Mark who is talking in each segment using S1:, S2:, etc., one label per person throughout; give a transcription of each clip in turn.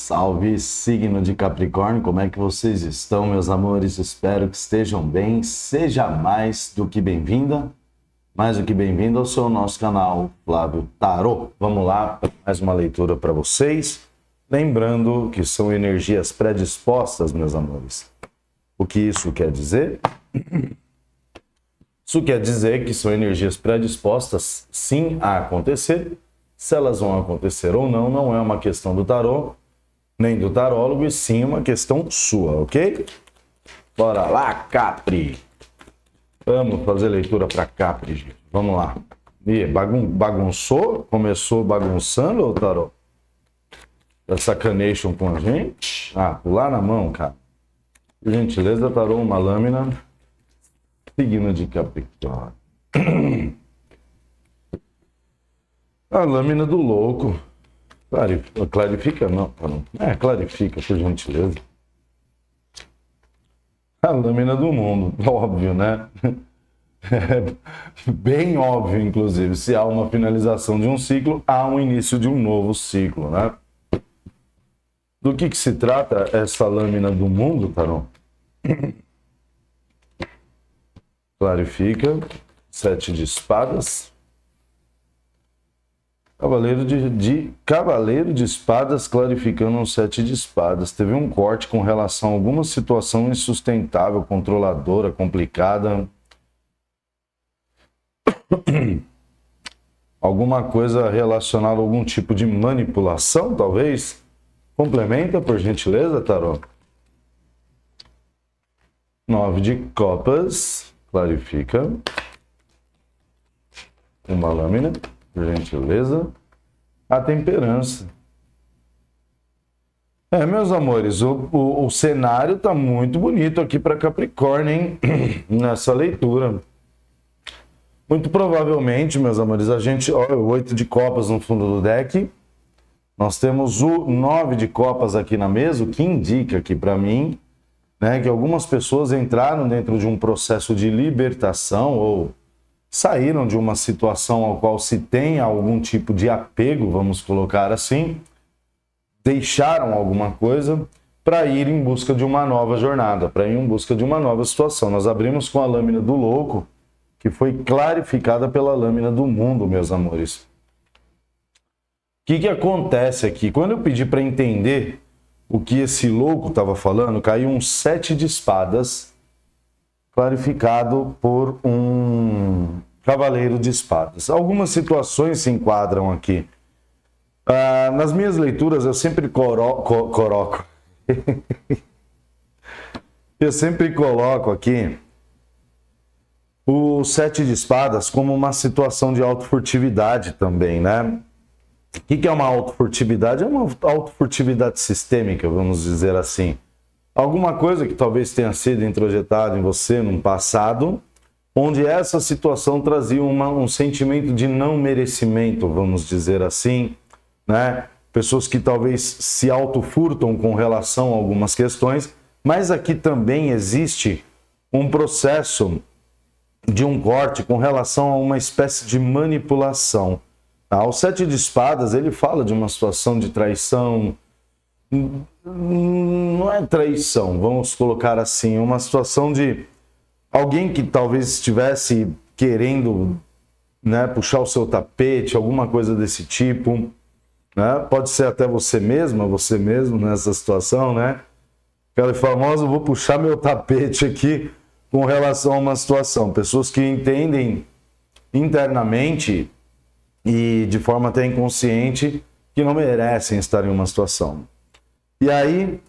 S1: salve, signo de Capricórnio, como é que vocês estão, meus amores? Espero que estejam bem. Seja mais do que bem-vinda, mais do que bem-vindo ao seu nosso canal Flávio Tarô. Vamos lá, mais uma leitura para vocês. Lembrando que são energias predispostas, meus amores. O que isso quer dizer? Isso quer dizer que são energias predispostas, sim, a acontecer. Se elas vão acontecer ou não, não é uma questão do tarô, nem do tarólogo, e sim uma questão sua, ok? Bora lá, Capri! Vamos fazer leitura para Capri, gente. Vamos lá. E bagunçou? Começou bagunçando, ô tarô? Da sacanation com a gente? Ah, pular na mão, cara. Por gentileza, tarô, uma lâmina. Signo de Capricórnio. A lâmina do louco. Clarifica? Não. Clarifica, por gentileza. A lâmina do mundo. Óbvio, né? É bem óbvio, inclusive. Se há uma finalização de um ciclo, há um início de um novo ciclo, né? Do que se trata essa lâmina do mundo, Tarô? Clarifica. 7 de espadas. Cavaleiro de espadas clarificando um 7 de espadas. Teve um corte com relação a alguma situação insustentável, controladora, complicada. Alguma coisa relacionada a algum tipo de manipulação, talvez? Complementa, por gentileza, Tarô. 9 de copas. Clarifica. Uma lâmina. Por gentileza, a temperança. Meus amores, o cenário tá muito bonito aqui para Capricórnio, hein? Nessa leitura. Muito provavelmente, meus amores, a gente... Olha, o 8 de copas no fundo do deck. Nós temos o 9 de copas aqui na mesa, o que indica aqui para mim, né, que algumas pessoas entraram dentro de um processo de libertação ou saíram de uma situação ao qual se tem algum tipo de apego, vamos colocar assim, deixaram alguma coisa para ir em busca de uma nova jornada, para ir em busca de uma nova situação. Nós abrimos com a lâmina do louco, que foi clarificada pela lâmina do mundo, meus amores. O que acontece aqui? Quando eu pedi para entender o que esse louco estava falando, caiu um 7 de espadas, clarificado por um cavaleiro de espadas. Algumas situações se enquadram aqui. Nas minhas leituras, eu sempre coloco eu sempre coloco aqui o 7 de espadas como uma situação de autofurtividade também, né? O que é uma autofurtividade? É uma autofurtividade sistêmica, vamos dizer assim. Alguma coisa que talvez tenha sido introjetada em você num passado, onde essa situação trazia um sentimento de não merecimento, vamos dizer assim, né? Pessoas que talvez se autofurtam com relação a algumas questões, mas aqui também existe um processo de um corte com relação a uma espécie de manipulação. O 7 de espadas, ele fala de uma situação de traição. Não é traição, vamos colocar assim, uma situação de alguém que talvez estivesse querendo, né, puxar o seu tapete, alguma coisa desse tipo, né? Pode ser até você mesma, você mesmo nessa situação, né? Aquela famosa, vou puxar meu tapete aqui com relação a uma situação. Pessoas que entendem internamente e de forma até inconsciente que não merecem estar em uma situação. E aí,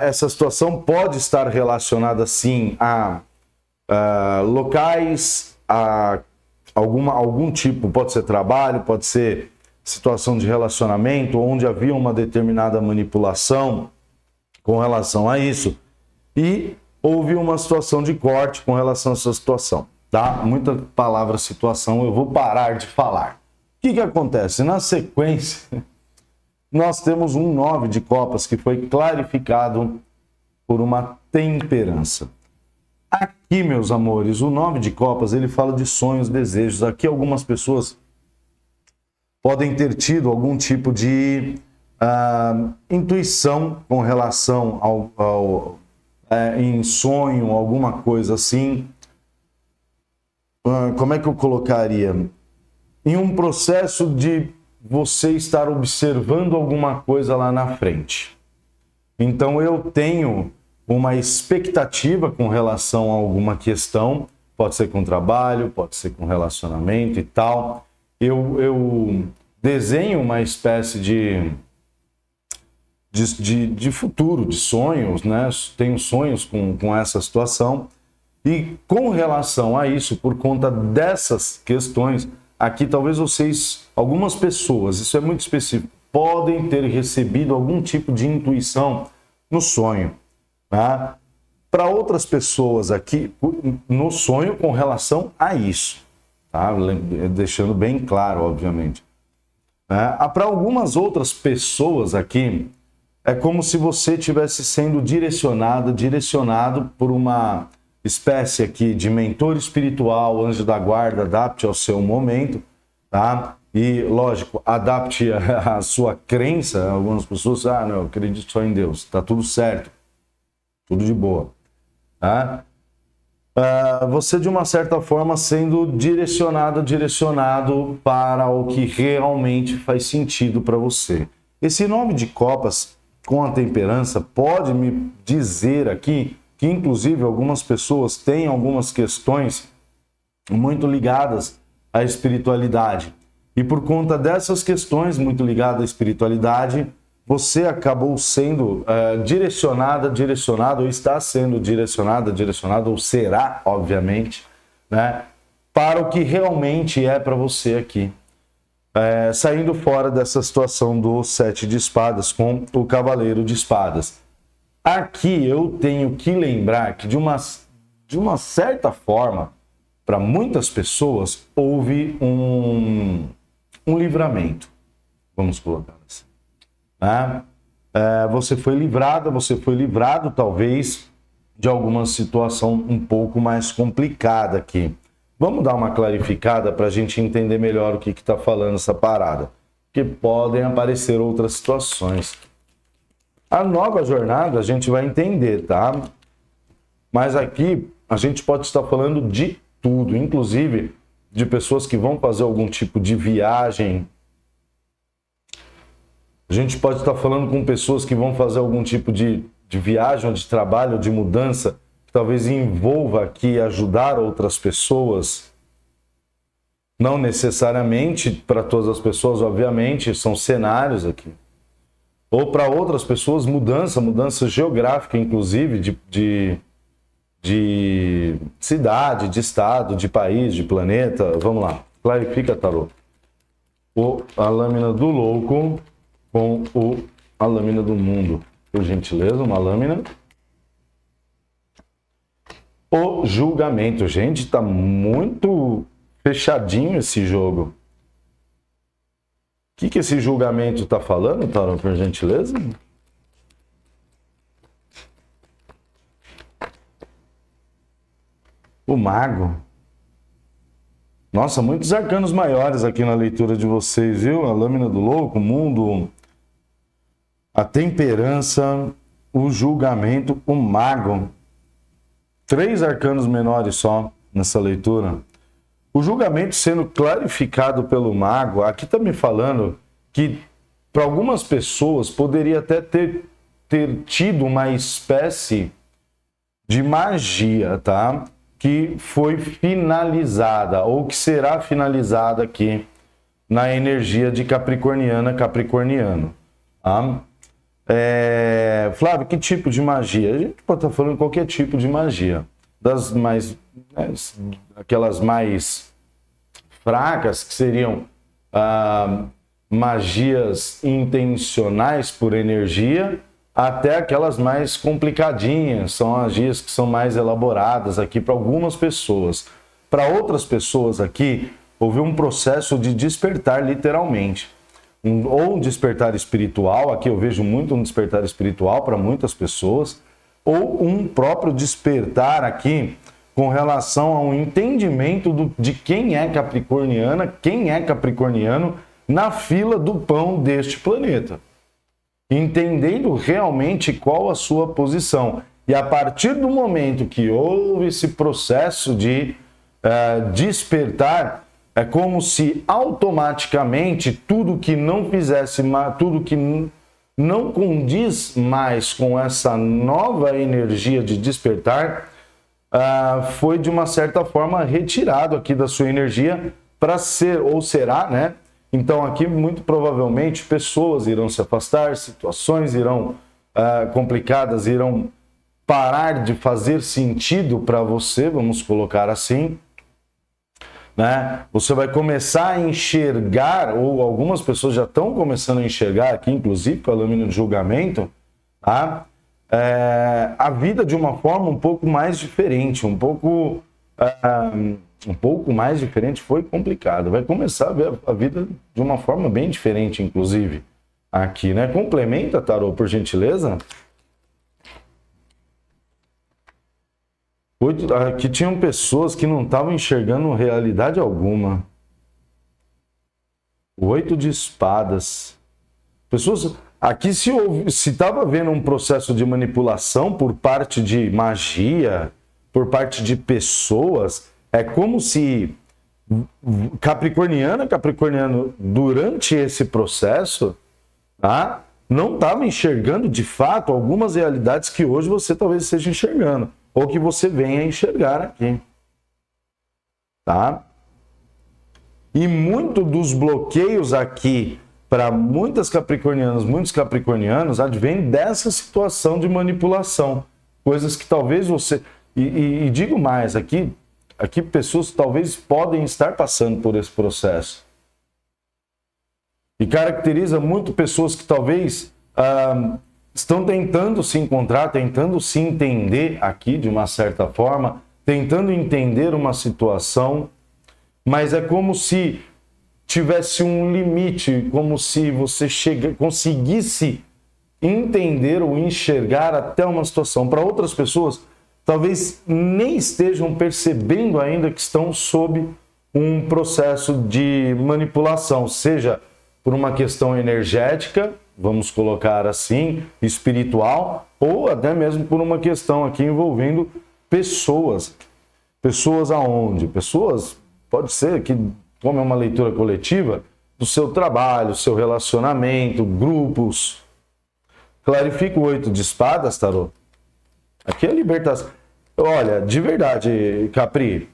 S1: essa situação pode estar relacionada, sim, a locais, a algum tipo, pode ser trabalho, pode ser situação de relacionamento, onde havia uma determinada manipulação com relação a isso. E houve uma situação de corte com relação a essa situação. Tá? Muita palavra situação, eu vou parar de falar. O que acontece? Na sequência, nós temos um 9 de copas que foi clarificado por uma temperança. Aqui, meus amores, o 9 de copas, ele fala de sonhos, desejos. Aqui algumas pessoas podem ter tido algum tipo de intuição com relação em sonho, alguma coisa assim. Como é que eu colocaria? Em um processo de você estar observando alguma coisa lá na frente. Então eu tenho uma expectativa com relação a alguma questão, pode ser com trabalho, pode ser com relacionamento e tal. Eu desenho uma espécie de futuro, de sonhos, né? Tenho sonhos com essa situação. E com relação a isso, por conta dessas questões, aqui talvez vocês, algumas pessoas, isso é muito específico, podem ter recebido algum tipo de intuição no sonho. Tá? Para outras pessoas aqui, no sonho com relação a isso. Tá? Deixando bem claro, obviamente. Para algumas outras pessoas aqui, é como se você estivesse sendo direcionado por uma espécie aqui de mentor espiritual, anjo da guarda, adapte ao seu momento, tá? E, lógico, adapte a sua crença. Algumas pessoas, não, eu acredito só em Deus, tá tudo certo, tudo de boa, tá? Você, de uma certa forma, sendo direcionado para o que realmente faz sentido para você. Esse 9 de copas com a temperança pode me dizer aqui que, inclusive, algumas pessoas têm algumas questões muito ligadas à espiritualidade. E por conta dessas questões muito ligadas à espiritualidade, você acabou sendo direcionado, ou está sendo direcionado, ou será, obviamente, né, para o que realmente é para você aqui. Saindo fora dessa situação do 7 de espadas com o cavaleiro de espadas. Aqui eu tenho que lembrar que, de uma certa forma, para muitas pessoas, houve um livramento. Vamos colocar assim. Você foi livrado, talvez, de alguma situação um pouco mais complicada aqui. Vamos dar uma clarificada para a gente entender melhor o que está falando essa parada. Porque podem aparecer outras situações. A nova jornada a gente vai entender, tá? Mas aqui a gente pode estar falando de tudo, inclusive de pessoas que vão fazer algum tipo de viagem. A gente pode estar falando com pessoas que vão fazer algum tipo de viagem, ou de trabalho, ou de mudança, que talvez envolva aqui ajudar outras pessoas. Não necessariamente para todas as pessoas, obviamente, são cenários aqui. Ou para outras pessoas, mudança geográfica, inclusive, de cidade, de estado, de país, de planeta. Vamos lá, clarifica, tarô. A lâmina do louco com a lâmina do mundo. Por gentileza, uma lâmina. O julgamento. Gente, tá muito fechadinho esse jogo. O que esse julgamento está falando, Tarô, por gentileza? O mago. Nossa, muitos arcanos maiores aqui na leitura de vocês, viu? A lâmina do louco, o mundo, a temperança, o julgamento, o mago. 3 arcanos menores só nessa leitura. O julgamento sendo clarificado pelo mago, aqui está me falando que para algumas pessoas poderia até ter tido uma espécie de magia, tá? Que foi finalizada, ou que será finalizada aqui na energia de capricorniano. Tá? Flávio, que tipo de magia? A gente pode estar falando qualquer tipo de magia. Das mais... aquelas mais fracas, que seriam magias intencionais por energia, até aquelas mais complicadinhas, são magias que são mais elaboradas aqui para algumas pessoas. Para outras pessoas aqui, houve um processo de despertar, literalmente. Ou um despertar espiritual, aqui eu vejo muito um despertar espiritual para muitas pessoas, ou um próprio despertar aqui com relação ao entendimento de quem é capricorniana, quem é capricorniano na fila do pão deste planeta. entendendo realmente qual a sua posição. E a partir do momento que houve esse processo de despertar, é como se automaticamente tudo que não fizesse, tudo que não condiz mais com essa nova energia de despertar, foi de uma certa forma retirado aqui da sua energia para ser, ou será, né? Então aqui muito provavelmente pessoas irão se afastar, situações irão complicadas, irão parar de fazer sentido para você, vamos colocar assim, né? Você vai começar a enxergar, ou algumas pessoas já estão começando a enxergar aqui, inclusive com a lâmina de julgamento, tá? A vida de uma forma um pouco mais diferente, um pouco mais diferente, foi complicado. Vai começar a ver a vida de uma forma bem diferente, inclusive, aqui, né? Complementa, Tarô, por gentileza. Aqui tinham pessoas que não estavam enxergando realidade alguma. O 8 de espadas. Pessoas... Aqui se estava havendo um processo de manipulação por parte de magia, por parte de pessoas, é como se capricorniano, durante esse processo, tá, não estava enxergando de fato algumas realidades que hoje você talvez esteja enxergando, ou que você venha enxergar aqui. Tá? E muito dos bloqueios aqui, para muitos capricornianos, advém dessa situação de manipulação. Coisas que talvez você... E digo mais, aqui pessoas talvez podem estar passando por esse processo. E caracteriza muito pessoas que talvez estão tentando se encontrar, tentando se entender aqui de uma certa forma, tentando entender uma situação, mas é como se tivesse um limite, como se você conseguisse entender ou enxergar até uma situação. Para outras pessoas, talvez nem estejam percebendo ainda que estão sob um processo de manipulação, seja por uma questão energética, vamos colocar assim, espiritual, ou até mesmo por uma questão aqui envolvendo pessoas. Pessoas aonde? Pessoas, pode ser que, como é uma leitura coletiva, do seu trabalho, seu relacionamento, grupos. Clarifica o 8 de espadas, Tarô. Aqui é a libertação. Olha, de verdade, Capri,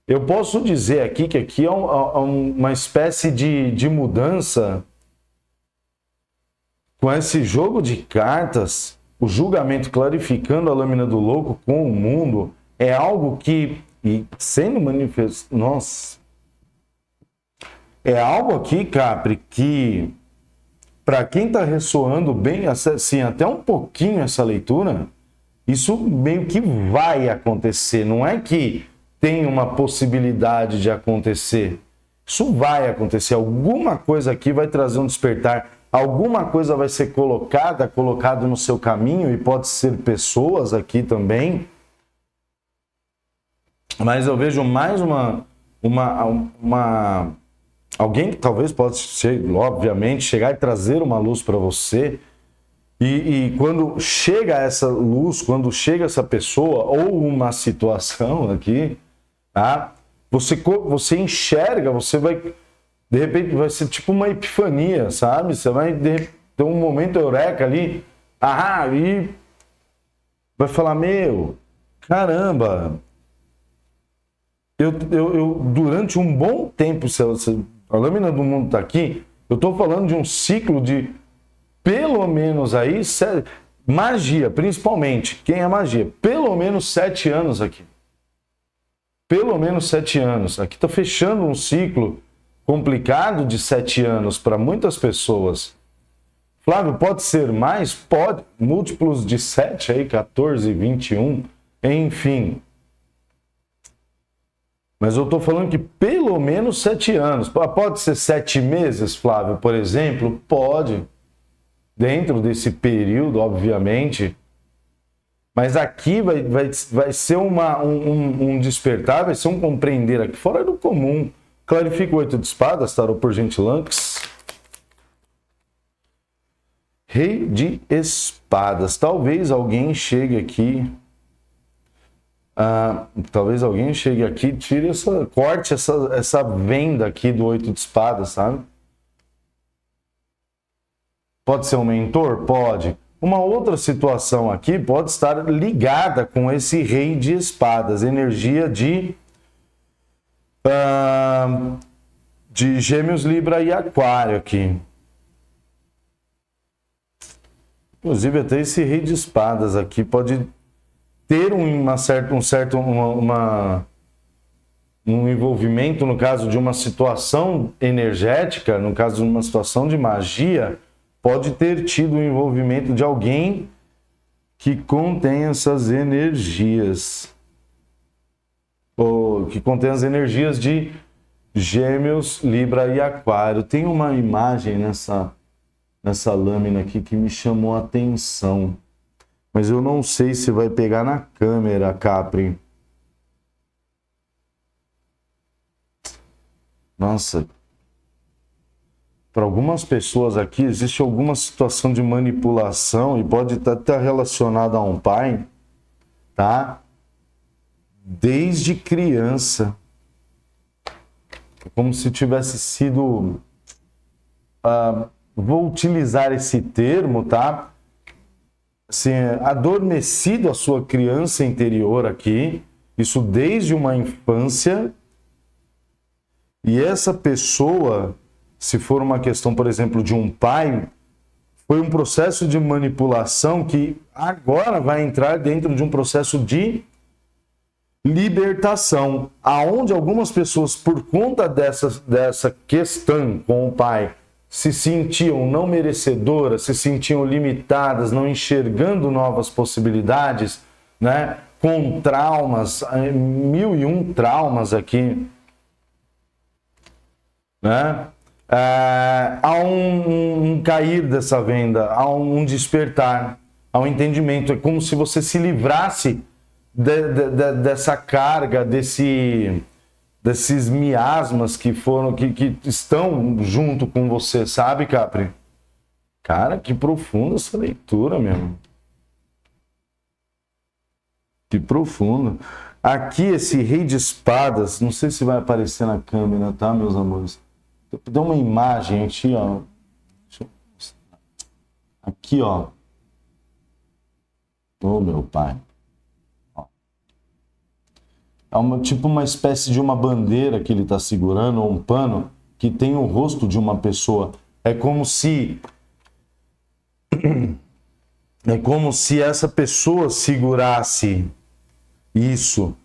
S1: eu posso dizer aqui que aqui é uma espécie de mudança com esse jogo de cartas, o julgamento clarificando a lâmina do louco com o mundo, é algo que, e sendo manifestado, nossa, é algo aqui, Capri, que para quem está ressoando bem, assim, até um pouquinho essa leitura, isso meio que vai acontecer, não é que tem uma possibilidade de acontecer. Isso vai acontecer, alguma coisa aqui vai trazer um despertar, alguma coisa vai ser colocado no seu caminho, e pode ser pessoas aqui também, mas eu vejo mais alguém que talvez possa, obviamente, chegar e trazer uma luz para você. E quando chega essa luz, quando chega essa pessoa ou uma situação aqui, tá? Você enxerga, você vai, de repente, vai ser tipo uma epifania, sabe? Você vai ter um momento eureka ali, e vai falar, meu, caramba, eu durante um bom tempo, a lâmina do mundo está aqui, eu estou falando de um ciclo de pelo menos aí, magia, principalmente, quem é magia? Pelo menos 7 anos aqui. Pelo menos 7 anos. Aqui está fechando um ciclo complicado de 7 anos para muitas pessoas. Flávio, pode ser mais? Pode. Múltiplos de 7 aí, 14, 21, enfim. Mas eu estou falando que pelo menos 7 anos. Pode ser 7 meses, Flávio, por exemplo? Pode. Dentro desse período, obviamente, mas aqui vai ser um despertar, vai ser um compreender aqui fora do comum. Clarifica o 8 de espadas, Tarô, por gentileza. Rei de espadas. Talvez alguém chegue aqui. Corte essa venda aqui do 8 de espadas, sabe? Pode ser um mentor? Pode. Uma outra situação aqui pode estar ligada com esse rei de espadas, energia de Gêmeos, Libra e Aquário aqui. Inclusive até esse rei de espadas aqui pode ter um envolvimento, no caso de uma situação energética, no caso de uma situação de magia, pode ter tido o envolvimento de alguém que contém essas energias. Ou que contém as energias de Gêmeos, Libra e Aquário. Tem uma imagem nessa lâmina aqui que me chamou a atenção. Mas eu não sei se vai pegar na câmera, Capri. Nossa. Para algumas pessoas aqui, existe alguma situação de manipulação e pode estar relacionada a um pai, tá? Desde criança. Como se tivesse sido... vou utilizar esse termo, tá? Assim, adormecido a sua criança interior aqui, isso desde uma infância, e essa pessoa, se for uma questão, por exemplo, de um pai, foi um processo de manipulação que agora vai entrar dentro de um processo de libertação, aonde algumas pessoas, por conta dessa questão com o pai, se sentiam não merecedoras, se sentiam limitadas, não enxergando novas possibilidades, né? Com traumas, 1001 traumas aqui, né? Há um cair dessa venda, há um despertar, há um entendimento. É como se você se livrasse dessa carga, desses miasmas que estão junto com você, sabe, Capri? Cara, que profunda essa leitura, meu irmão. Que profundo. Aqui, esse rei de espadas, não sei se vai aparecer na câmera, tá, meus amores? Dá uma imagem aqui, ó. Aqui, ó. Ô, meu pai. É tipo uma espécie de uma bandeira que ele está segurando, ou um pano, que tem o rosto de uma pessoa. É como se essa pessoa segurasse isso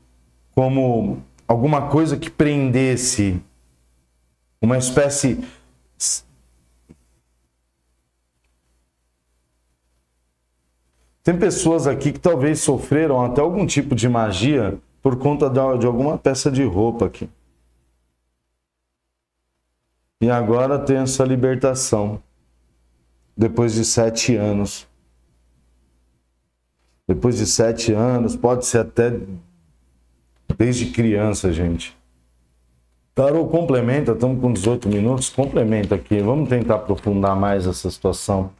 S1: como alguma coisa que prendesse, uma espécie... Tem pessoas aqui que talvez sofreram até algum tipo de magia por conta de alguma peça de roupa aqui. E agora tem essa libertação. Depois de 7 anos. Depois de 7 anos, pode ser até desde criança, gente. Tarô complementa, estamos com 18 minutos, complementa aqui. Vamos tentar aprofundar mais essa situação.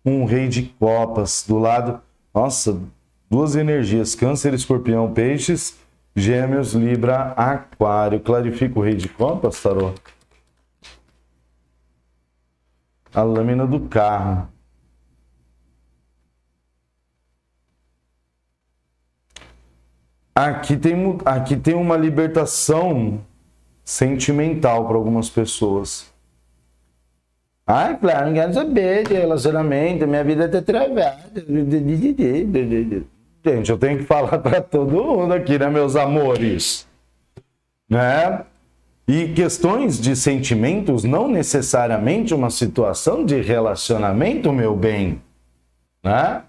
S1: Um rei de copas do lado. Nossa, 2 energias, Câncer, Escorpião, Peixes, Gêmeos, Libra, Aquário. Clarifica o rei de copas, Tarô. A lâmina do carro. Aqui tem uma libertação sentimental para algumas pessoas. Ah, claro, não quero saber de relacionamento, minha vida tá travada. Gente, eu tenho que falar para todo mundo aqui, né, meus amores? Né? E questões de sentimentos, não necessariamente uma situação de relacionamento, meu bem. Né?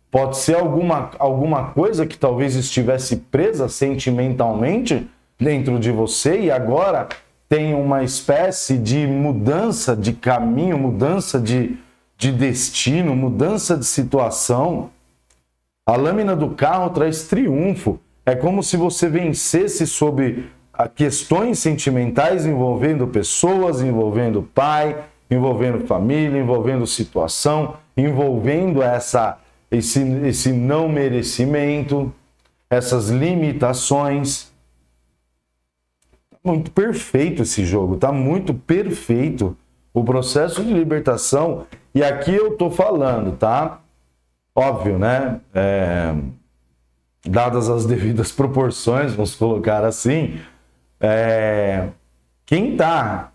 S1: Pode ser alguma coisa que talvez estivesse presa sentimentalmente dentro de você e agora tem uma espécie de mudança de caminho, mudança de destino, mudança de situação. A lâmina do carro traz triunfo. É como se você vencesse sobre questões sentimentais envolvendo pessoas, envolvendo pai, envolvendo família, envolvendo situação, envolvendo esse não merecimento, essas limitações. Muito perfeito esse jogo, tá muito perfeito o processo de libertação. E aqui eu tô falando, tá? Óbvio, né? Dadas as devidas proporções, vamos colocar assim, quem tá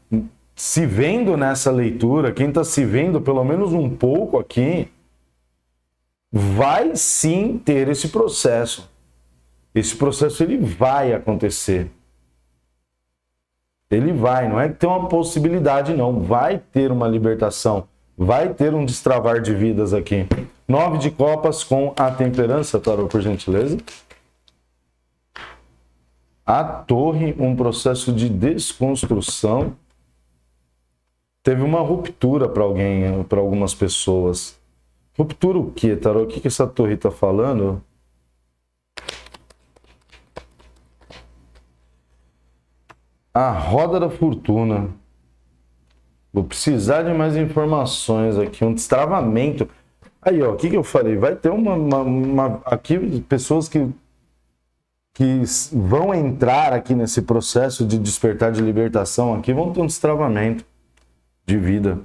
S1: se vendo nessa leitura, quem tá se vendo pelo menos um pouco aqui, vai sim ter esse processo. Esse processo ele vai acontecer. Ele vai, não é que tem uma possibilidade não, vai ter uma libertação, vai ter um destravar de vidas aqui. 9 de copas com a temperança, tarô, por gentileza. A torre, um processo de desconstrução. Teve uma ruptura para alguém, para algumas pessoas. Ruptura o quê, tarô? O que essa torre está falando? A roda da fortuna. Vou precisar de mais informações aqui, um destravamento. Aí, ó, o que eu falei? Vai ter aqui pessoas que vão entrar aqui nesse processo de despertar de libertação aqui, vão ter um destravamento de vida.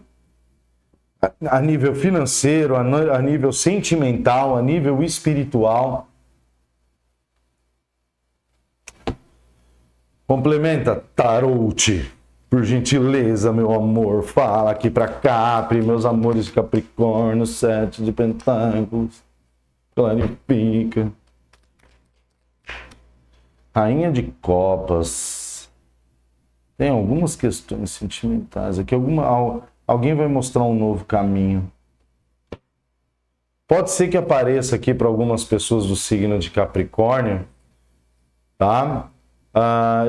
S1: A nível financeiro, a nível sentimental, a nível espiritual. Complementa, Tarot, por gentileza, meu amor. Fala aqui pra Capri, meus amores de Capricórnio, 7 de pentáculos. Clarifica. Rainha de copas. Tem algumas questões sentimentais aqui. Alguém vai mostrar um novo caminho. Pode ser que apareça aqui para algumas pessoas do signo de Capricórnio, tá?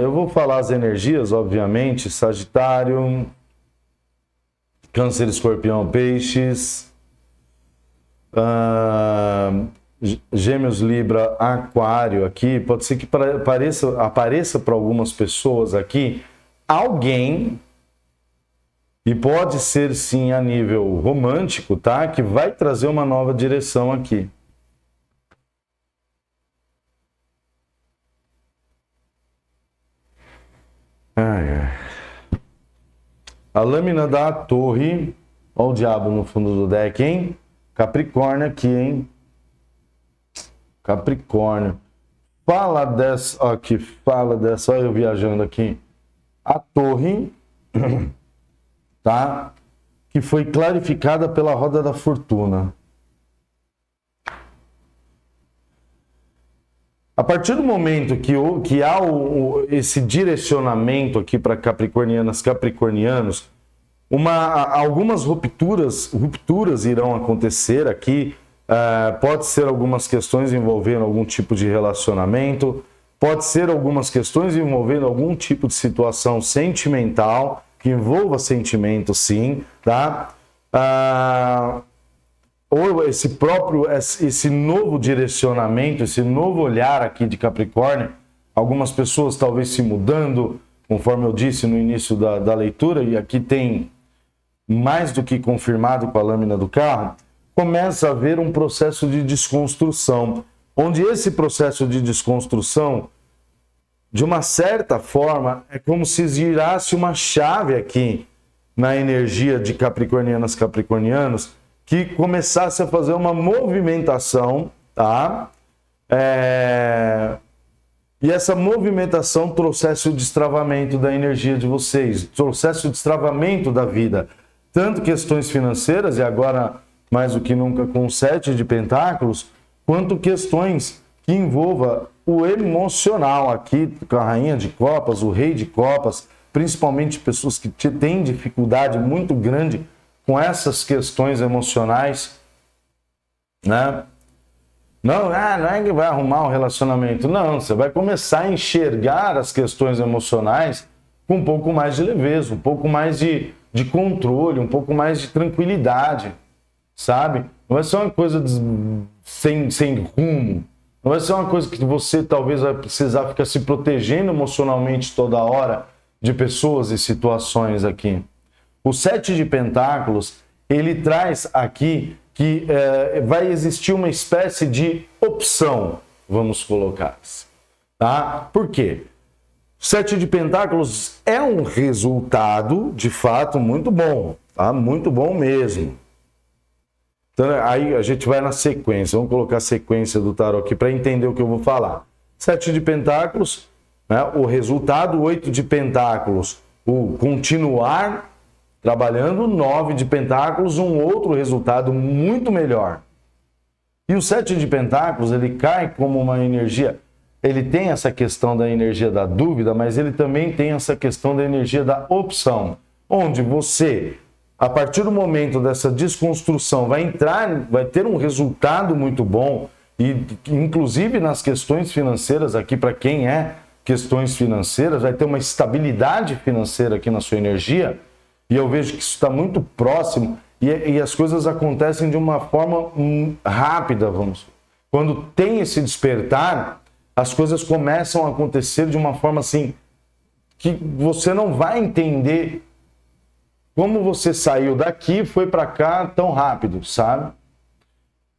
S1: Eu vou falar as energias, obviamente. Sagitário, Câncer, Escorpião, Peixes, Gêmeos, Libra, Aquário aqui. Pode ser que apareça para algumas pessoas aqui alguém, e pode ser sim a nível romântico, tá? Que vai trazer uma nova direção aqui. A lâmina da torre. Olha o diabo no fundo do deck, hein? Capricórnio aqui, hein? Capricórnio. Fala dessa. Aqui, fala dessa. Olha eu viajando aqui. A torre, tá? Que foi clarificada pela roda da fortuna. A partir do momento que há esse direcionamento aqui para capricornianas, capricornianos, algumas rupturas irão acontecer aqui. Pode ser algumas questões envolvendo algum tipo de relacionamento, pode ser algumas questões envolvendo algum tipo de situação sentimental, que envolva sentimento sim, tá? Ou esse novo direcionamento, esse novo olhar aqui de Capricórnio, algumas pessoas talvez se mudando, conforme eu disse no início da leitura, e aqui tem mais do que confirmado com a lâmina do carro, começa a haver um processo de desconstrução, onde esse processo de desconstrução, de uma certa forma, é como se girasse uma chave aqui na energia de capricornianas, capricornianos, que começasse a fazer uma movimentação, tá? E essa movimentação trouxesse o destravamento da energia de vocês, trouxesse o destravamento da vida, tanto questões financeiras, e agora mais do que nunca com o 7 de pentáculos, quanto questões que envolvam o emocional aqui, com a rainha de copas, o rei de copas, principalmente pessoas que têm dificuldade muito grande com essas questões emocionais, né? Não é que vai arrumar um relacionamento, não, você vai começar a enxergar as questões emocionais com um pouco mais de leveza, um pouco mais de controle, um pouco mais de tranquilidade, sabe? Não vai ser uma coisa sem rumo, não vai ser uma coisa que você talvez vai precisar ficar se protegendo emocionalmente toda hora de pessoas e situações aqui. O 7 de pentáculos, ele traz aqui que vai existir uma espécie de opção, vamos colocar assim, tá? Por quê? Sete de Pentáculos é um resultado, de fato, muito bom, tá? Muito bom mesmo. Então, aí a gente vai na sequência, vamos colocar a sequência do tarô aqui para entender o que eu vou falar. Sete de Pentáculos, né? O resultado, 8 de Pentáculos, o continuar trabalhando, 9 de Pentáculos, um outro resultado muito melhor. E o 7 de Pentáculos, ele cai como uma energia, ele tem essa questão da energia da dúvida, mas ele também tem essa questão da energia da opção, onde você, a partir do momento dessa desconstrução, vai ter um resultado muito bom, e inclusive nas questões financeiras, aqui para quem é questões financeiras, vai ter uma estabilidade financeira aqui na sua energia, e eu vejo que isso está muito próximo, e as coisas acontecem de uma forma rápida, Quando tem esse despertar, as coisas começam a acontecer de uma forma assim, que você não vai entender como você saiu daqui e foi para cá tão rápido, sabe?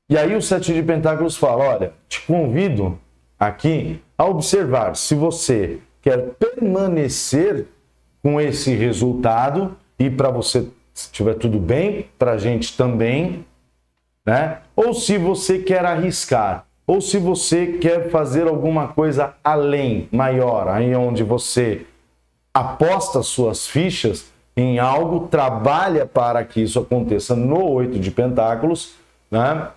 S1: E aí o Sete de Pentáculos fala, olha, te convido aqui a observar se você quer permanecer com esse resultado e para você, se estiver tudo bem, para a gente também, né? Ou se você quer arriscar, ou se você quer fazer alguma coisa além, maior, aí onde você aposta suas fichas em algo, trabalha para que isso aconteça no 8 de Pentáculos, né?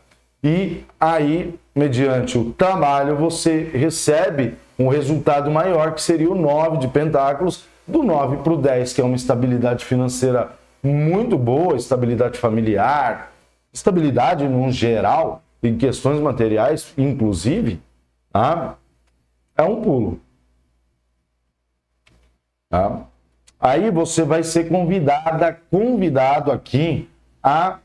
S1: E aí, mediante o trabalho, você recebe um resultado maior, que seria o 9 de Pentáculos, do 9 para o 10, que é uma estabilidade financeira muito boa, estabilidade familiar, estabilidade no geral, em questões materiais, inclusive, tá? É um pulo. Tá? Aí você vai ser convidado aqui a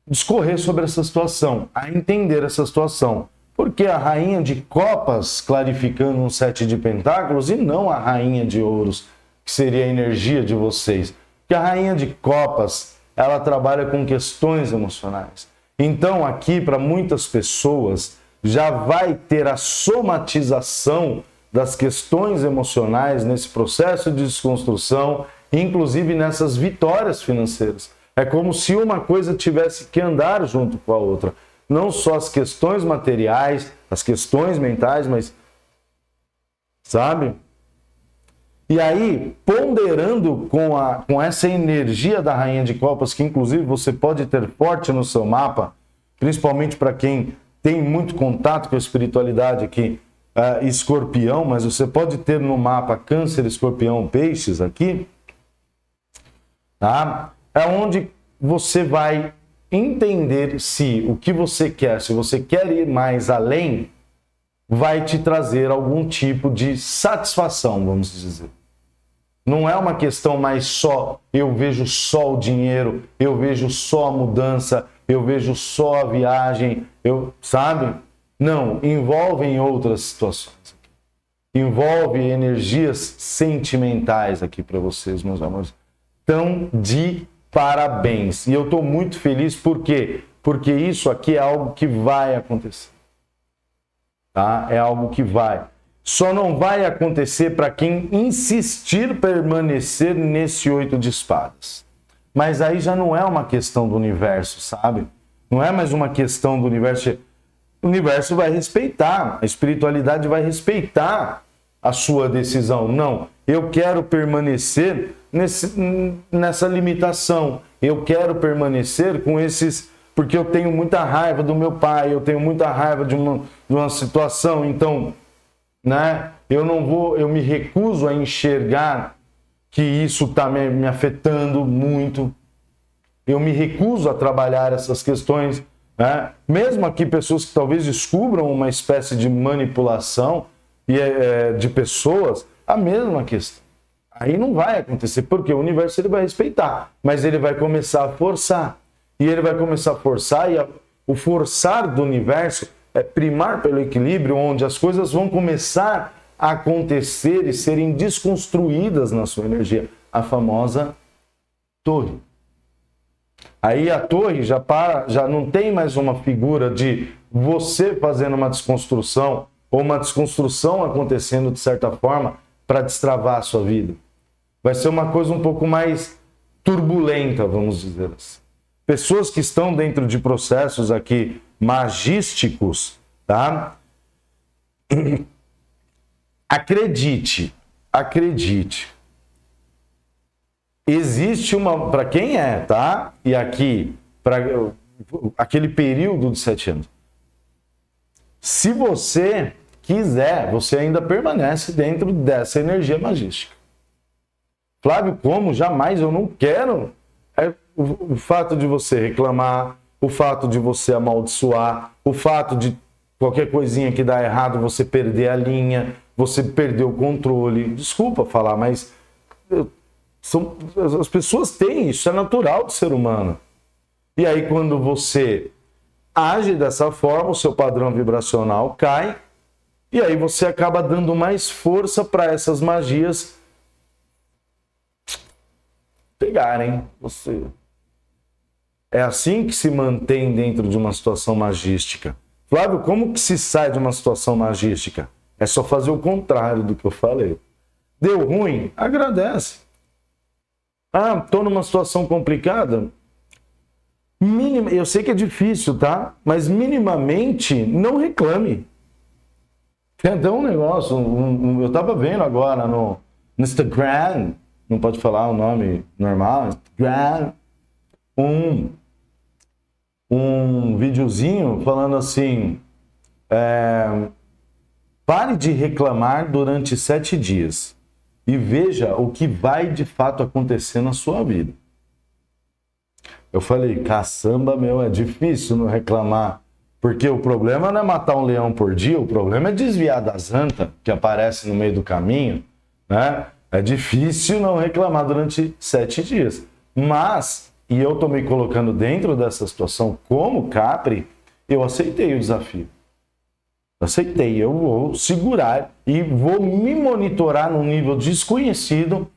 S1: discorrer sobre essa situação, a entender essa situação. Porque a Rainha de Copas, clarificando um 7 de Pentáculos, e não a Rainha de Ouros, que seria a energia de vocês. Porque a Rainha de Copas, ela trabalha com questões emocionais. Então, aqui, para muitas pessoas, já vai ter a somatização das questões emocionais nesse processo de desconstrução, inclusive nessas vitórias financeiras. É como se uma coisa tivesse que andar junto com a outra. Não só as questões materiais, as questões mentais, mas, sabe? E aí, ponderando com essa energia da Rainha de Copas, que inclusive você pode ter forte no seu mapa, principalmente para quem tem muito contato com a espiritualidade aqui, Escorpião, mas você pode ter no mapa Câncer, Escorpião, Peixes aqui, tá? É onde você vai entender se o que você quer, se você quer ir mais além, vai te trazer algum tipo de satisfação, vamos dizer. Não é uma questão mais só, eu vejo só o dinheiro, eu vejo só a mudança, eu vejo só a viagem, sabe? Não, envolve outras situações. Envolve energias sentimentais aqui para vocês, meus amores. Então, de parabéns. E eu estou muito feliz, por quê? Porque isso aqui é algo que vai acontecer. Tá? É algo que vai. Só não vai acontecer para quem insistir permanecer nesse 8 de espadas. Mas aí já não é uma questão do universo, sabe? Não é mais uma questão do universo. O universo vai respeitar, a espiritualidade vai respeitar a sua decisão. Não, eu quero permanecer nessa limitação. Eu quero permanecer com esses... Porque eu tenho muita raiva do meu pai, eu tenho muita raiva de uma situação, então, né, eu me recuso a enxergar que isso está me afetando muito. Eu me recuso a trabalhar essas questões, né? Mesmo aqui pessoas que talvez descubram uma espécie de manipulação de pessoas, a mesma questão. Aí não vai acontecer, porque o universo ele vai respeitar, mas ele vai começar a forçar. E ele vai começar a forçar, e o forçar do universo é primar pelo equilíbrio, onde as coisas vão começar a acontecer e serem desconstruídas na sua energia. A famosa torre. Aí a torre já não tem mais uma figura de você fazendo uma desconstrução ou uma desconstrução acontecendo de certa forma para destravar a sua vida. Vai ser uma coisa um pouco mais turbulenta, vamos dizer assim. Pessoas que estão dentro de processos aqui magísticos, tá? Acredite. Existe uma, para quem é, tá? E aqui, para aquele período de 7 anos. Se você quiser, você ainda permanece dentro dessa energia magística. Flávio, como? Jamais, eu não quero. É o fato de você reclamar, o fato de você amaldiçoar, o fato de qualquer coisinha que dá errado, você perder a linha, você perder o controle. Desculpa falar, mas as pessoas têm isso, é natural do ser humano. E aí, quando você age dessa forma, o seu padrão vibracional cai, e aí você acaba dando mais força para essas magias pegarem você. É assim que se mantém dentro de uma situação magística. Flávio, como que se sai de uma situação magística? É só fazer o contrário do que eu falei. Deu ruim? Agradece. Ah, estou numa situação complicada? Eu sei que é difícil, tá? Mas minimamente não reclame. Tem até um negócio, eu estava vendo agora no Instagram, não pode falar o nome normal, Instagram, um videozinho falando assim, pare de reclamar durante 7 dias e veja o que vai de fato acontecer na sua vida. Eu falei, caçamba, meu, é difícil não reclamar, porque o problema não é matar um leão por dia, o problema é desviar das antas que aparece no meio do caminho, né? É difícil não reclamar durante 7 dias. Mas, e eu estou me colocando dentro dessa situação como Capri, eu aceitei o desafio. Aceitei, eu vou segurar e vou me monitorar num nível desconhecido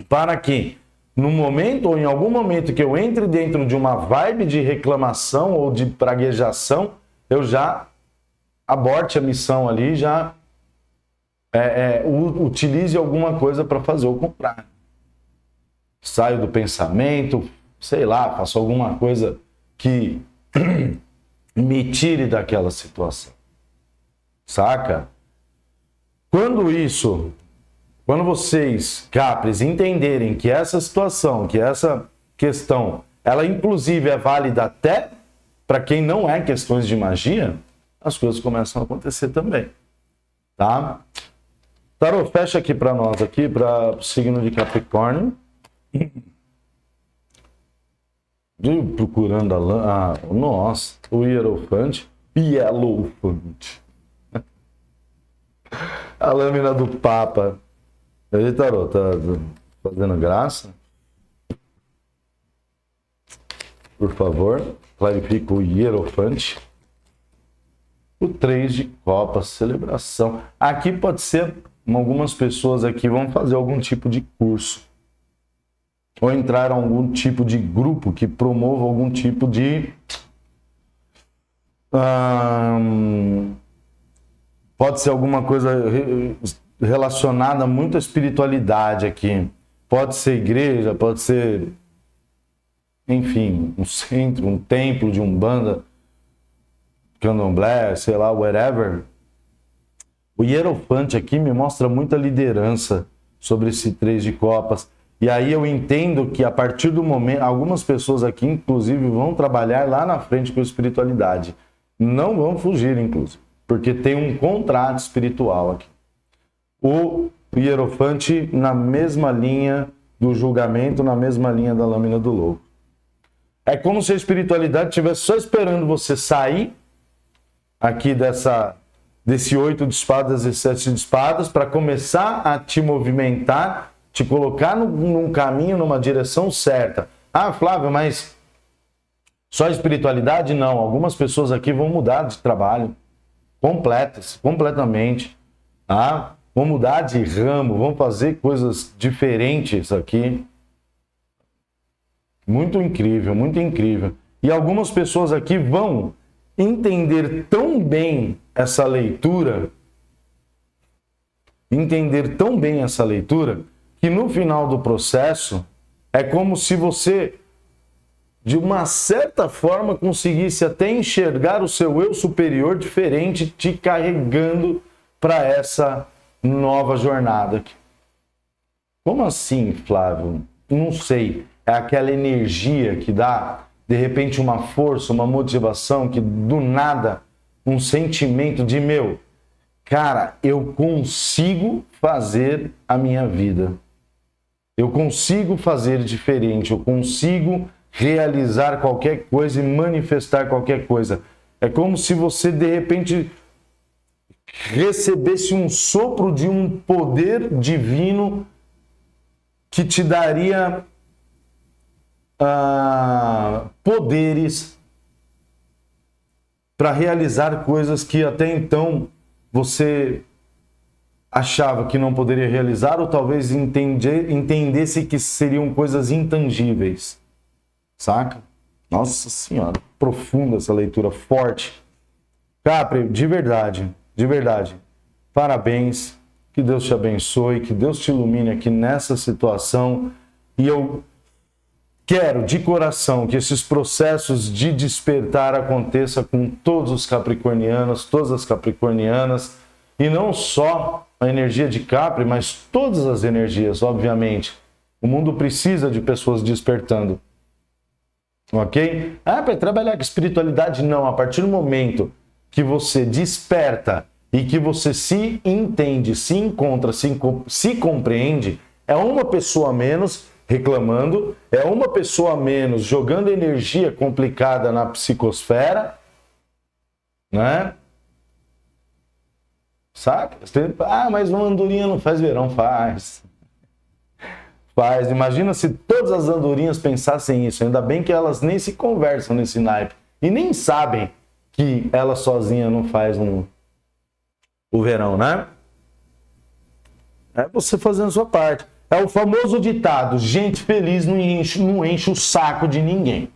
S1: para que, no momento ou em algum momento que eu entre dentro de uma vibe de reclamação ou de praguejação, eu já aborte a missão ali, já utilize alguma coisa para fazer o contrário. Saio do pensamento, sei lá, faço alguma coisa que me tire daquela situação. Saca? Quando vocês, Capres, entenderem que essa situação, que essa questão, ela inclusive é válida até para quem não é questões de magia, as coisas começam a acontecer também. Tá? Tarô, fecha aqui para nós, aqui, para o signo de Capricórnio. Procurando nossa, o Hierofante. A lâmina do Papa. Aí, Tarô, tá fazendo graça? Por favor, clarifica o Hierofante. O 3 de copas, celebração. Aqui pode ser, algumas pessoas aqui vão fazer algum tipo de curso. Ou entrar em algum tipo de grupo que promova algum tipo de... pode ser alguma coisa relacionada muito à espiritualidade aqui. Pode ser igreja, pode ser, enfim, um centro, um templo de Umbanda, Candomblé, sei lá, whatever. O Hierofante aqui me mostra muita liderança sobre esse 3 de copas. E aí eu entendo que a partir do momento, algumas pessoas aqui, inclusive, vão trabalhar lá na frente com espiritualidade. Não vão fugir, inclusive, porque tem um contrato espiritual aqui. O Hierofante na mesma linha do julgamento, na mesma linha da lâmina do louco. É como se a espiritualidade estivesse só esperando você sair aqui desse 8 de espadas e 7 de espadas para começar a te movimentar, te colocar num caminho, numa direção certa. Ah, Flávio, mas só espiritualidade? Não. Algumas pessoas aqui vão mudar de trabalho. Completamente. Tá? Vão mudar de ramo, vão fazer coisas diferentes aqui. Muito incrível, muito incrível. E algumas pessoas aqui vão entender tão bem essa leitura, que no final do processo é como se você, de uma certa forma, conseguisse até enxergar o seu eu superior diferente, te carregando para essa nova jornada. Como assim, Flávio? Não sei. É aquela energia que dá, de repente, uma força, uma motivação, que do nada, um sentimento de, cara, eu consigo fazer a minha vida. Eu consigo fazer diferente, eu consigo realizar qualquer coisa e manifestar qualquer coisa. É como se você, de repente, recebesse um sopro de um poder divino que te daria poderes para realizar coisas que até então você achava que não poderia realizar, ou talvez entendesse que seriam coisas intangíveis. Saca? Nossa Senhora, profunda essa leitura, forte. Capri, de verdade, parabéns, que Deus te abençoe, que Deus te ilumine aqui nessa situação, e eu quero de coração que esses processos de despertar aconteçam com todos os capricornianos, todas as capricornianas, e não só a energia de Capri, mas todas as energias, obviamente. O mundo precisa de pessoas despertando. Ok? Para trabalhar com espiritualidade, não. A partir do momento que você desperta e que você se entende, se encontra, se compreende, é uma pessoa a menos reclamando, é uma pessoa a menos jogando energia complicada na psicosfera, né? Saca? Mas uma andorinha não faz verão. Faz. Imagina se todas as andorinhas pensassem isso. Ainda bem que elas nem se conversam nesse naipe. E nem sabem que ela sozinha não faz o verão, né? É você fazendo a sua parte. É o famoso ditado: gente feliz não enche o saco de ninguém.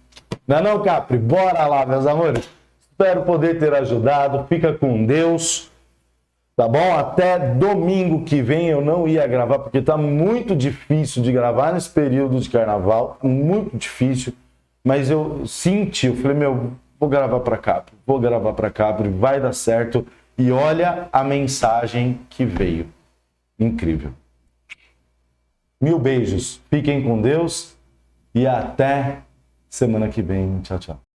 S1: Não, Capri? Bora lá, meus amores. Espero poder ter ajudado. Fica com Deus. Tá bom? Até domingo que vem eu não ia gravar, porque tá muito difícil de gravar nesse período de carnaval. Muito difícil. Mas eu senti, eu falei, vou gravar pra Capri, vai dar certo. E olha a mensagem que veio. Incrível. 1000 beijos. Fiquem com Deus e até semana que vem. Tchau, tchau.